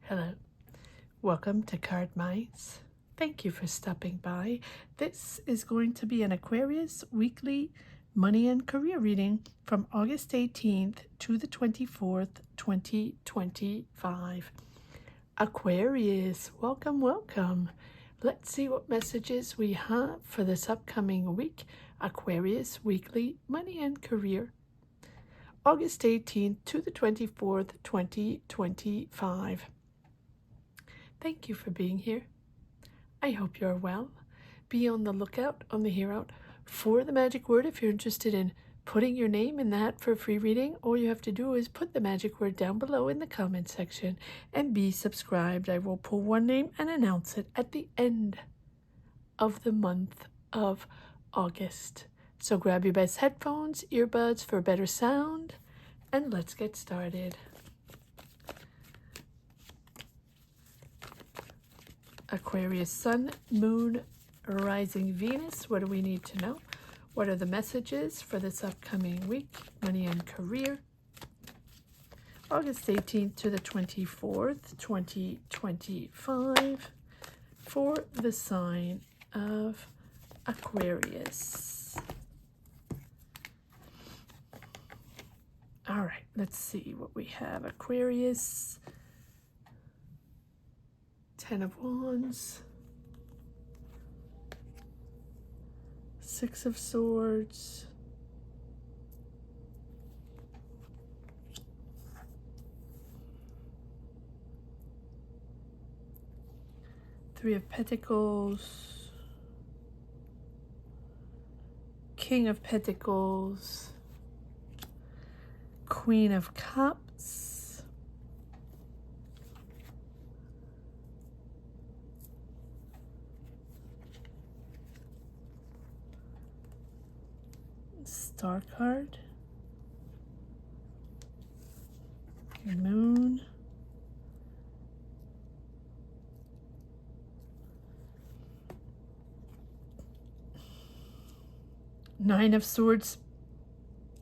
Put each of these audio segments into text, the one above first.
Hello, welcome to Cardminds. Thank you for stopping by. This is going to be an Aquarius weekly money and career reading from August 18th to the 24th, 2025. Aquarius, welcome, welcome. Let's see what messages we have for this upcoming week. Aquarius weekly money and career. August 18th to the 24th, 2025. Thank you for being here. I hope you're well. Be on the lookout, on the hear-out for the magic word. If you're interested in putting your name in the hat for a free reading, all you have to do is put the magic word down below in the comment section and be subscribed. I will pull one name and announce it at the end of the month of August. So grab your best headphones, earbuds for better sound, and let's get started. Aquarius Sun, Moon, Rising Venus. What do we need to know? What are the messages for this upcoming week? Money and career. August 18th to the 24th, 2025 for the sign of Aquarius. All right, let's see what we have. Aquarius. 10 of Wands, 6 of Swords, Three of Pentacles, King of Pentacles, Queen of Cups, Star card, Moon, Nine of Swords.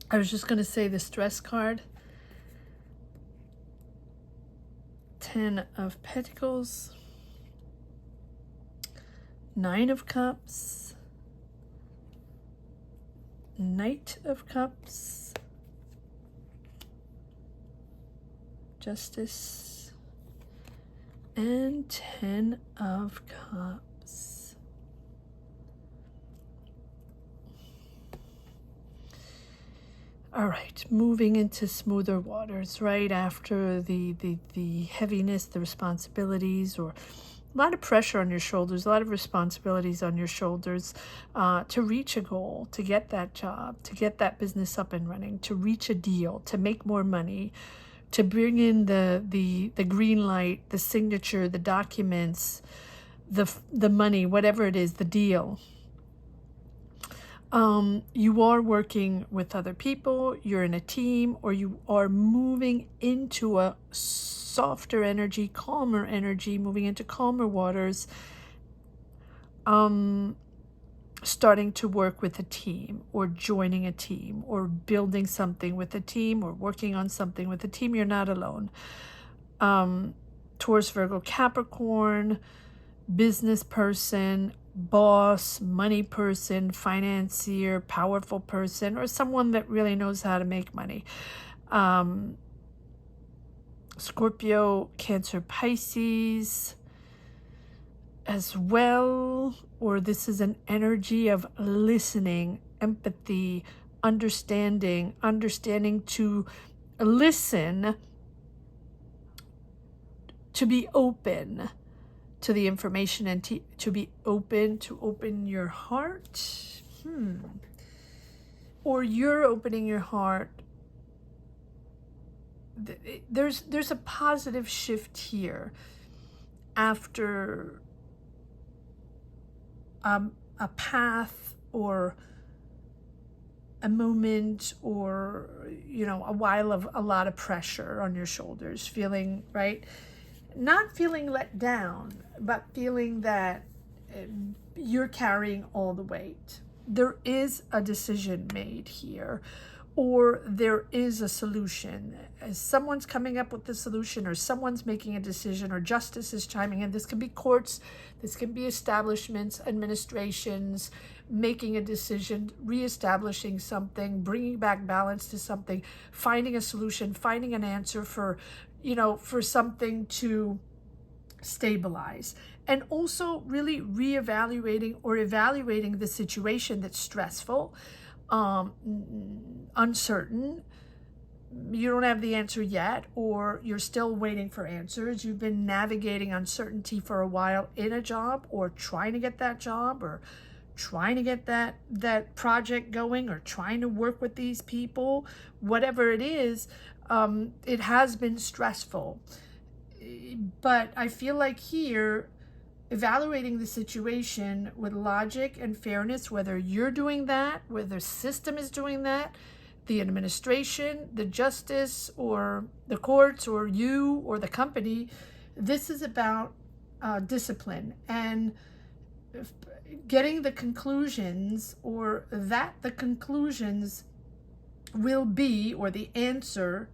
I was just going to say the stress card. 10 of Pentacles, Nine of Cups, Knight of Cups, Justice, and 10 of Cups. All right, moving into smoother waters right after the heaviness, the responsibilities, or a lot of pressure on your shoulders, a lot of responsibilities on your shoulders to reach a goal, to get that job, to get that business up and running, to reach a deal, to make more money, to bring in the green light, the signature, the documents, the money, whatever it is, the deal. You are working with other people, you're in a team, or you are moving into a softer energy, calmer energy, moving into calmer waters, starting to work with a team, or joining a team, or building something with a team, or working on something with a team. You're not alone. Taurus, Virgo, Capricorn, business person, boss, money person, financier, powerful person, or someone that really knows how to make money. Scorpio, Cancer, Pisces as well, or this is an energy of listening, empathy, understanding to listen, to be open to the information, and to be open, to open your heart. Or you're opening your heart. There's a positive shift here after a path or a moment, or a while of a lot of pressure on your shoulders, feeling right, not feeling let down, but feeling that you're carrying all the weight. There is a decision made here, or there is a solution. As someone's coming up with the solution, or someone's making a decision, or justice is chiming in. This can be courts, this can be establishments, administrations, making a decision, reestablishing something, bringing back balance to something, finding a solution, finding an answer for, for something to stabilize. And also really reevaluating or evaluating the situation that's stressful, uncertain, you don't have the answer yet, or you're still waiting for answers. You've been navigating uncertainty for a while in a job, or trying to get that job, or trying to get that project going, or trying to work with these people. Whatever it is, it has been stressful. But I feel like here, evaluating the situation with logic and fairness, whether you're doing that, whether the system is doing that, the administration, the justice, or the courts, or you, or the company, this is about discipline and getting the conclusions, or that the conclusions will be, or the answer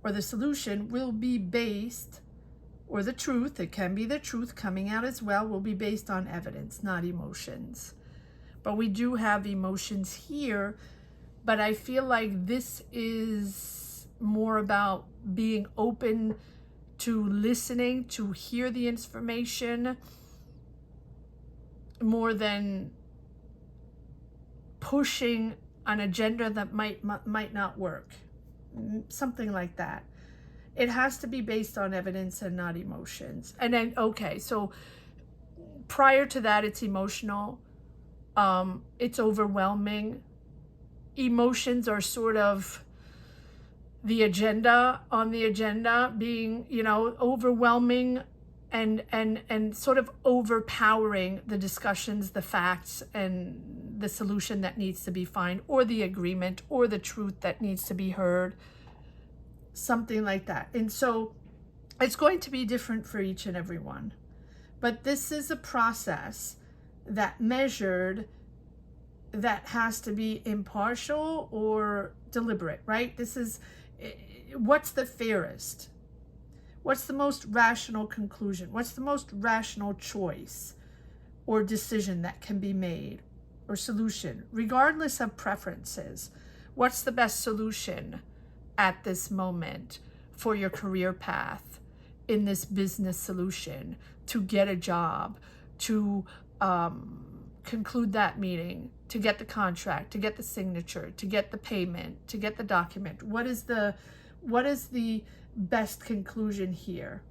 or the solution will be based, or the truth, it can be the truth coming out as well, will be based on evidence, not emotions. But we do have emotions here, but I feel like this is more about being open to listening, to hear the information, more than pushing an agenda that might not work. Something like that. It has to be based on evidence and not emotions. And then, okay, so prior to that, it's emotional. It's overwhelming. Emotions are sort of the agenda on the agenda, being, overwhelming and sort of overpowering the discussions, the facts, and the solution that needs to be found, or the agreement, or the truth that needs to be heard. Something like that. And so it's going to be different for each and every one. But this is a process that has to be impartial or deliberate, right? This is what's the fairest? What's the most rational conclusion? What's the most rational choice or decision that can be made, or solution, regardless of preferences? What's the best solution at this moment for your career path, in this business solution, to get a job, to conclude that meeting, to get the contract, to get the signature, to get the payment, to get the document? What is the best conclusion here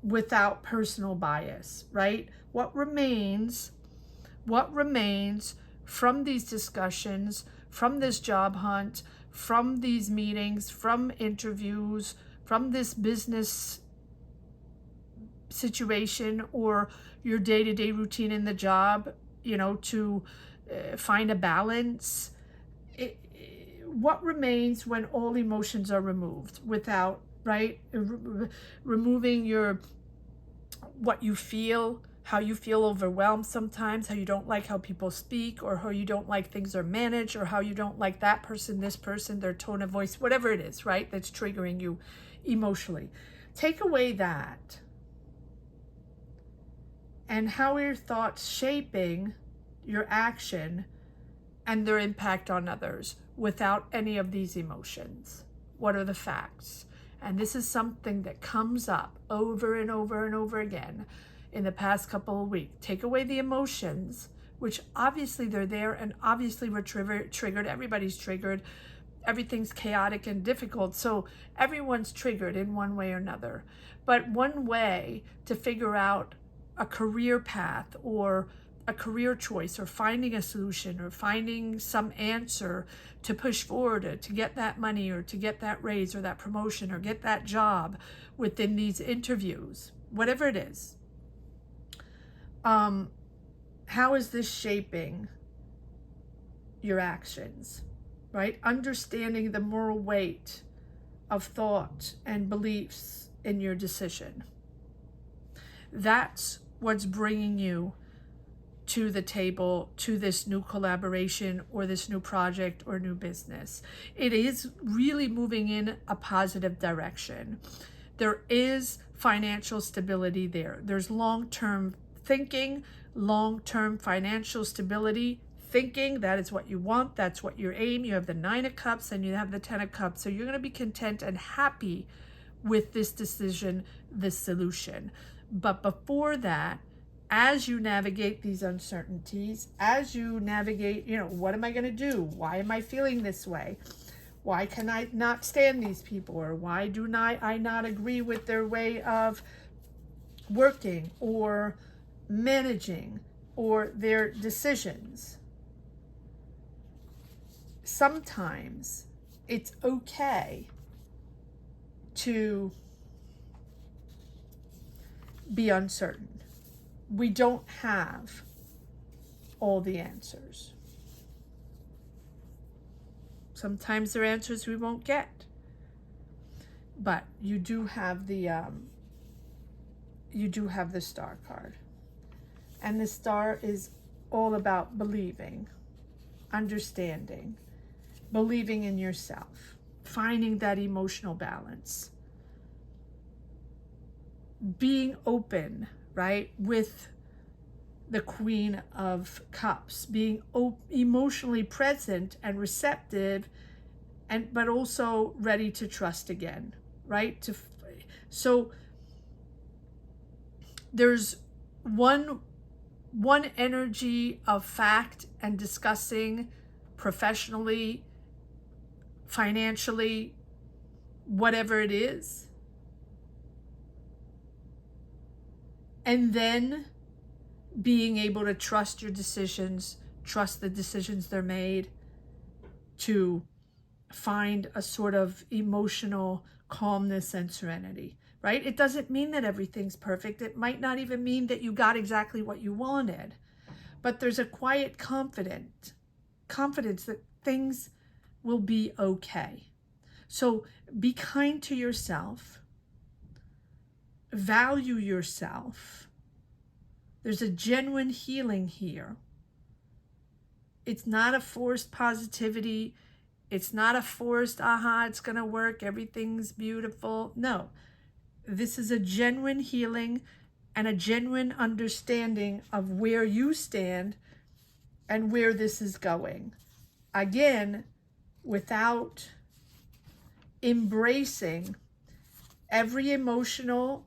without personal bias, right? What remains from these discussions, from this job hunt, from these meetings, from interviews, from this business situation, or your day-to-day routine in the job, to find a balance? What remains when all emotions are removed, without, right, removing what you feel, how you feel overwhelmed sometimes, how you don't like how people speak, or how you don't like things are managed, or how you don't like that person, this person, their tone of voice, whatever it is, right, that's triggering you emotionally. Take away that. And how are your thoughts shaping your action and their impact on others without any of these emotions? What are the facts? And this is something that comes up over and over and over again in the past couple of weeks. Take away the emotions, which obviously they're there, and obviously we're triggered. Everybody's triggered. Everything's chaotic and difficult. So everyone's triggered in one way or another. But one way to figure out a career path, or a career choice, or finding a solution, or finding some answer to push forward, to get that money, or to get that raise, or that promotion, or get that job within these interviews, whatever it is. How is this shaping your actions, right? Understanding the moral weight of thought and beliefs in your decision. That's what's bringing you to the table, to this new collaboration or this new project or new business. It is really moving in a positive direction. There is financial stability there. There's long-term thinking, long-term financial stability thinking. That is what you want. That's what your aim. You have the 9 of Cups and you have the 10 of Cups. So you're going to be content and happy with this decision, this solution. But before that, as you navigate these uncertainties, as you navigate, what am I going to do? Why am I feeling this way? Why can I not stand these people? Or why do I not agree with their way of working or managing or their decisions? Sometimes it's okay to be uncertain. We don't have all the answers. Sometimes there are answers we won't get. But you do have the Star card. And the Star is all about believing, understanding, believing in yourself, finding that emotional balance, being open, right, with the Queen of Cups, being emotionally present and receptive, but also ready to trust again, right? So there's one energy of fact and discussing professionally, financially, whatever it is. And then being able to trust your decisions, trust the decisions they're made, to find a sort of emotional calmness and serenity, right? It doesn't mean that everything's perfect. It might not even mean that you got exactly what you wanted, but there's a quiet confidence that things will be okay. So be kind to yourself, value yourself. There's a genuine healing here. It's not a forced positivity. It's not a forced, it's going to work, everything's beautiful. No, this is a genuine healing and a genuine understanding of where you stand and where this is going. Again, without embracing every emotional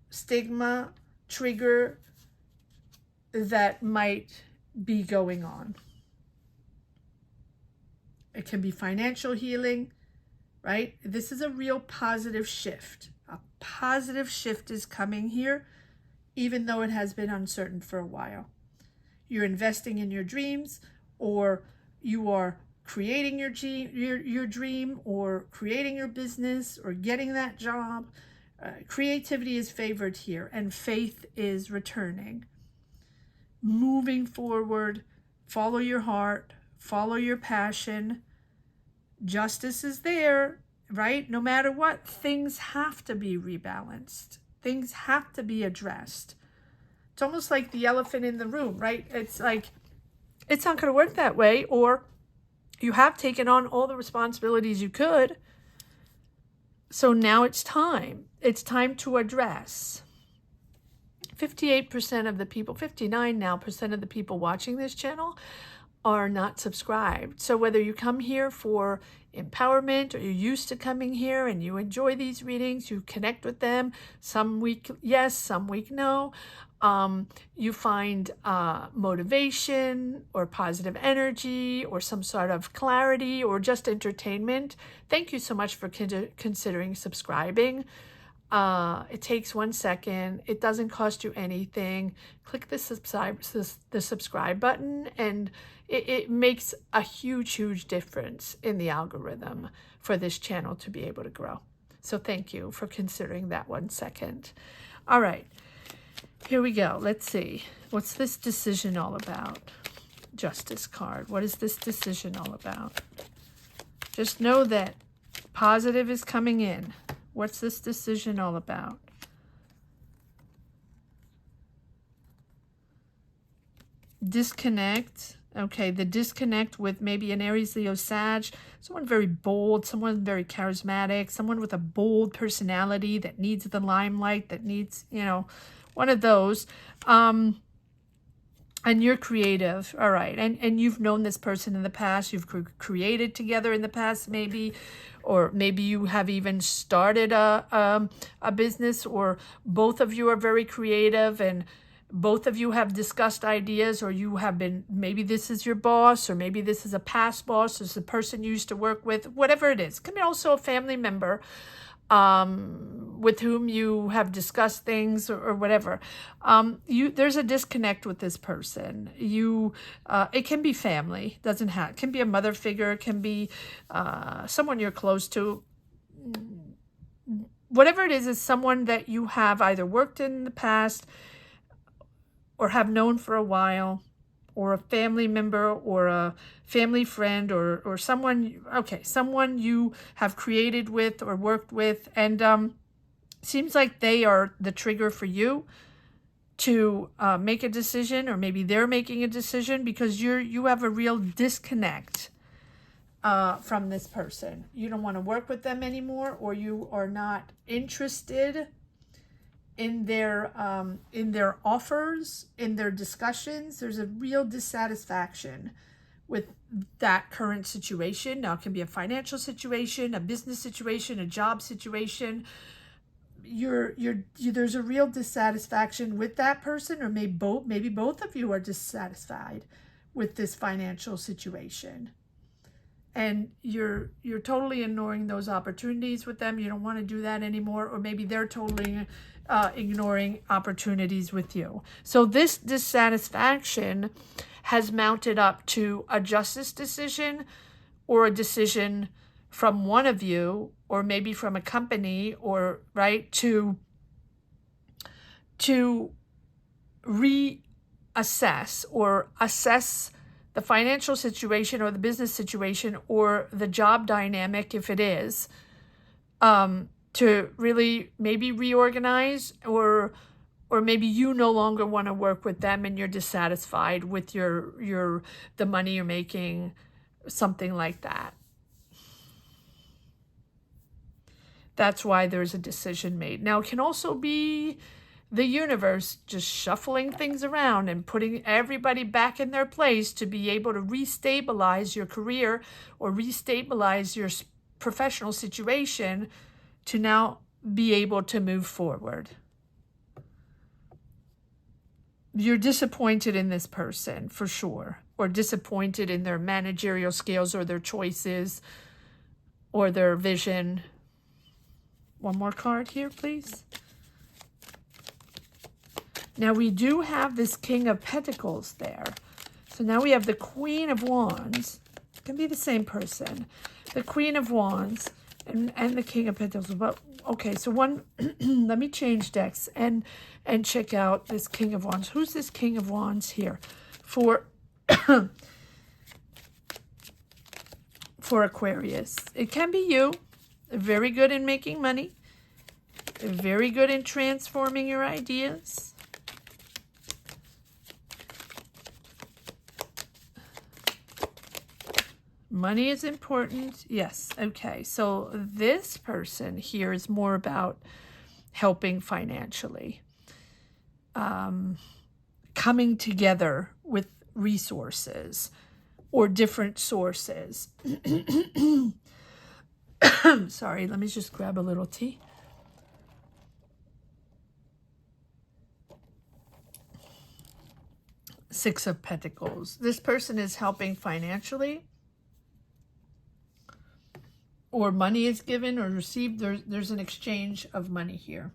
stigma, trigger that might be going on. It can be financial healing, right? This is a real positive shift. A positive shift is coming here, even though it has been uncertain for a while. You're investing in your dreams, or you are creating your dream, or creating your business, or getting that job. Creativity is favored here, and faith is returning. Moving forward, follow your heart, follow your passion. Justice is there, right? No matter what, things have to be rebalanced. Things have to be addressed. It's almost like the elephant in the room, right? It's like, it's not going to work that way, or you have taken on all the responsibilities you could. So now it's time. It's time to address. 58% of the people, 59% now of the people watching this channel are not subscribed. So whether you come here for empowerment, or you're used to coming here and you enjoy these readings, you connect with them, some week yes, some week no, you find motivation or positive energy or some sort of clarity or just entertainment, thank you so much for considering subscribing. It takes 1 second. It doesn't cost you anything. Click the subscribe button, and it makes a huge difference in the algorithm for this channel to be able to grow. So thank you for considering that 1 second. All right, here we go. Let's see. What's this decision all about? Justice card. What is this decision all about? Just know that positive is coming in. What's this decision all about? disconnect. Okay, the disconnect with maybe an Aries, Leo, Sag, someone very bold, someone very charismatic, someone with a bold personality that needs the limelight, that needs, you know, one of those. And you're creative, all right, and you've known this person in the past, you've created together in the past maybe, or maybe you have even started a business, or both of you are very creative and both of you have discussed ideas, or you have been, maybe this is your boss, or maybe this is a past boss, this is a person you used to work with, whatever it is. Can be also a family member with whom you have discussed things, or whatever. There's a disconnect with this person. It can be family, doesn't have, it can be a mother figure, it can be someone you're close to. Whatever it is someone that you have either worked in the past or have known for a while, or a family member, or a family friend, or someone, okay, someone you have created with or worked with, and seems like they are the trigger for you to make a decision, or maybe they're making a decision, because you have a real disconnect from this person. You don't want to work with them anymore, or you are not interested in their offers, in their discussions. There's a real dissatisfaction with that current situation. Now, it can be a financial situation, a business situation, a job situation. There's a real dissatisfaction with that person, or maybe both of you are dissatisfied with this financial situation, and you're totally ignoring those opportunities with them. You don't want to do that anymore, or maybe they're totally ignoring opportunities with you. So this dissatisfaction has mounted up to a justice decision, or a decision from one of you, or maybe from a company, or right, to reassess or assess the financial situation, or the business situation, or the job dynamic, if it is, to really maybe reorganize, or maybe you no longer want to work with them and you're dissatisfied with the money you're making, something like that. That's why there's a decision made. Now, it can also be the universe just shuffling things around and putting everybody back in their place to be able to restabilize your career, or restabilize your professional situation, to now be able to move forward. You're disappointed in this person for sure, or disappointed in their managerial skills, or their choices, or their vision. One more card here, please. Now, we do have this King of Pentacles there. So now we have the Queen of Wands. It can be the same person. The Queen of Wands and the King of Pentacles. But okay, so let me change decks and check out this King of Wands. Who's this King of Wands here? For Aquarius. It can be you. Very good in making money. Very good in transforming your ideas. Money is important. Yes. Okay. So this person here is more about helping financially. Coming together with resources, or different sources. Sorry, let me just grab a little tea. Six of Pentacles. This person is helping financially, or money is given or received. There's an exchange of money here.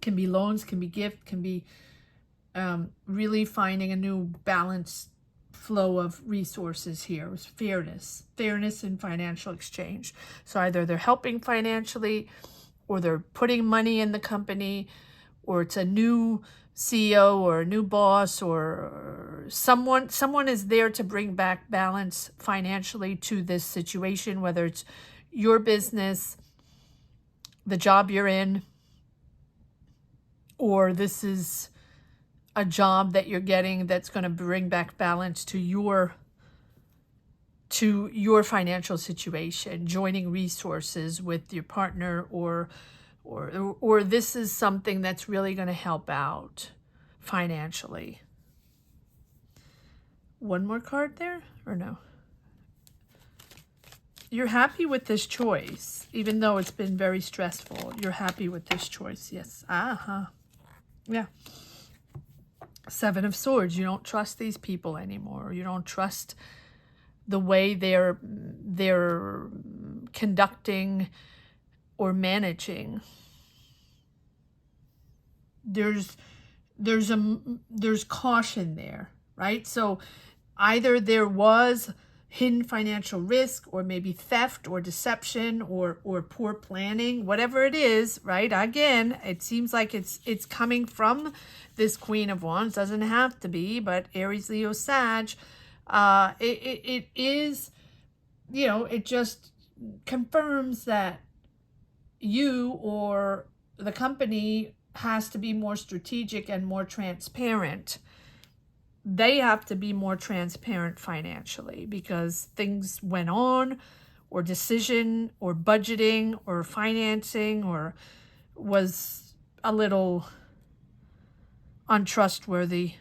Can be loans, can be gift, can be really finding a new balanced flow of resources here. With fairness in financial exchange. So either they're helping financially, or they're putting money in the company, or it's a new CEO or a new boss, or someone is there to bring back balance financially to this situation, whether it's your business, the job you're in, or this is a job that you're getting that's going to bring back balance to your financial situation, joining resources with your partner, or this is something that's really going to help out financially. One more card there, or no? You're happy with this choice, even though it's been very stressful. You're happy with this choice, yes. Yeah. Seven of Swords. You don't trust these people anymore. You don't trust the way they're conducting or managing. There's caution there, right? So either there was hidden financial risk, or maybe theft or deception, or poor planning, whatever it is, right? Again, it seems like it's coming from this Queen of Wands. Doesn't have to be, but Aries, Leo, Sag, it is, you know, it just confirms that you or the company has to be more strategic and more transparent. They have to be more transparent financially, because things went on, or decision, or budgeting, or financing, or was a little untrustworthy,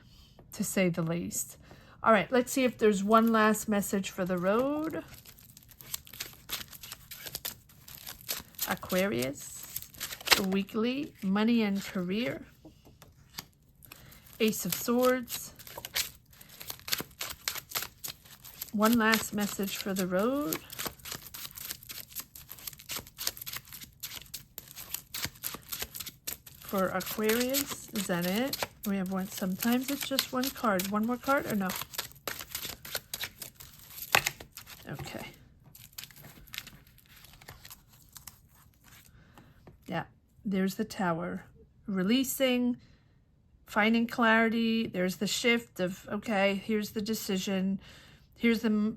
to say the least. All right, let's see if there's one last message for the road. Aquarius, weekly, money and career. Ace of Swords. One last message for the road. For Aquarius, is that it? We have one. Sometimes it's just one card. One more card, or no? Okay. Yeah, there's the Tower. Releasing, finding clarity. There's the shift of, okay, here's the decision. Here's the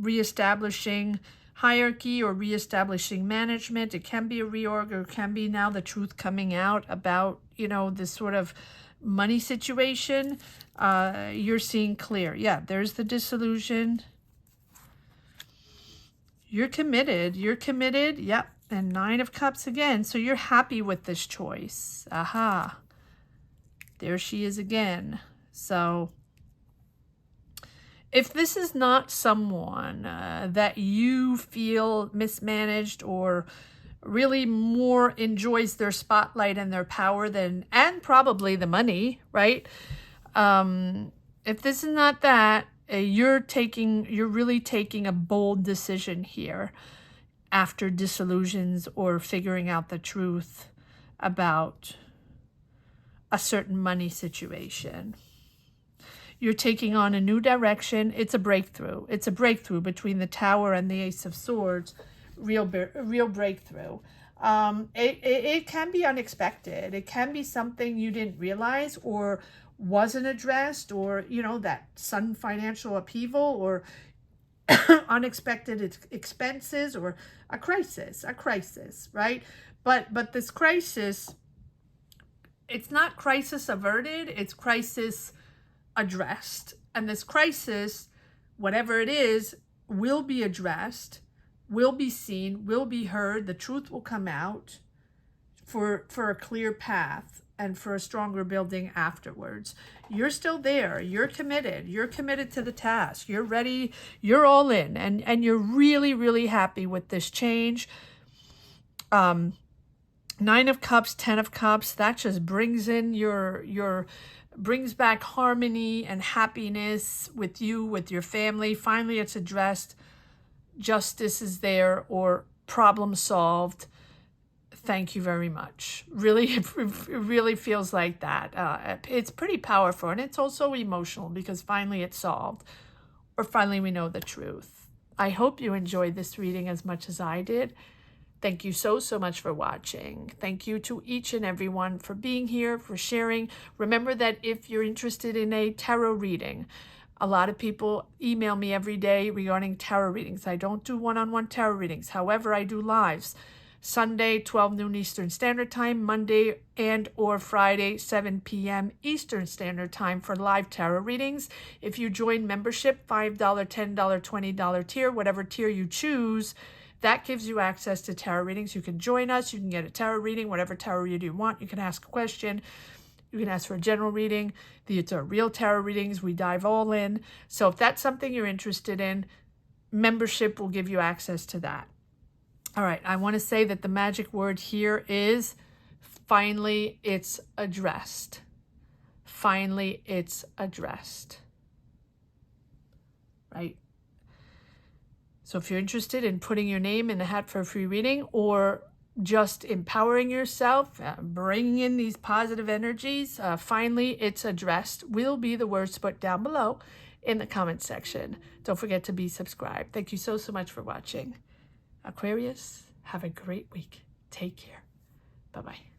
reestablishing hierarchy, or reestablishing management. It can be a reorg, or it can be now the truth coming out about, you know, this sort of money situation. You're seeing clear. Yeah, there's the disillusion. You're committed. You're committed. Yep. And Nine of Cups again. So you're happy with this choice. Aha. There she is again. So if this is not someone that you feel mismanaged, or really more enjoys their spotlight and their power than, and probably the money, right? If this is not that, you're really taking a bold decision here after disillusions, or figuring out the truth about a certain money situation. You're taking on a new direction. It's a breakthrough. It's a breakthrough between the Tower and the Ace of Swords. Real breakthrough. It can be unexpected. It can be something you didn't realize, or wasn't addressed, or, you know, that sudden financial upheaval, or unexpected expenses, or a crisis, right? But this crisis, it's not crisis averted, it's crisis addressed. And this crisis, whatever it is, will be addressed, will be seen, will be heard. The truth will come out for a clear path, and for a stronger building afterwards. You're still there. You're committed. You're committed to the task. You're ready. You're all in, and you're really, really happy with this change. Nine of Cups, 10 of Cups, that just brings in brings back harmony and happiness with you, with your family. Finally, it's addressed. Justice is there, or problem solved. Thank you very much. Really, it really feels like that. It's pretty powerful, and it's also emotional, because finally it's solved, or finally we know the truth. I hope you enjoyed this reading as much as I did. Thank you so much for watching. Thank you to each and everyone for being here, for sharing. Remember that if you're interested in a tarot reading, a lot of people email me every day regarding tarot readings. I don't do one-on-one tarot readings. However, I do lives. Sunday, 12 noon Eastern Standard Time, Monday and or Friday, 7 p.m. Eastern Standard Time for live tarot readings. If you join membership, $5, $10, $20 tier, whatever tier you choose, that gives you access to tarot readings. You can join us. You can get a tarot reading, whatever tarot reading you want. You can ask a question. You can ask for a general reading. These are real tarot readings. We dive all in. So if that's something you're interested in, membership will give you access to that. All right, I want to say that the magic word here is finally it's addressed. Finally it's addressed. Right? So if you're interested in putting your name in the hat for a free reading, or just empowering yourself, bringing in these positive energies, finally it's addressed, will be the words put down below in the comment section. Don't forget to be subscribed. Thank you so much for watching. Aquarius, have a great week. Take care. Bye-bye.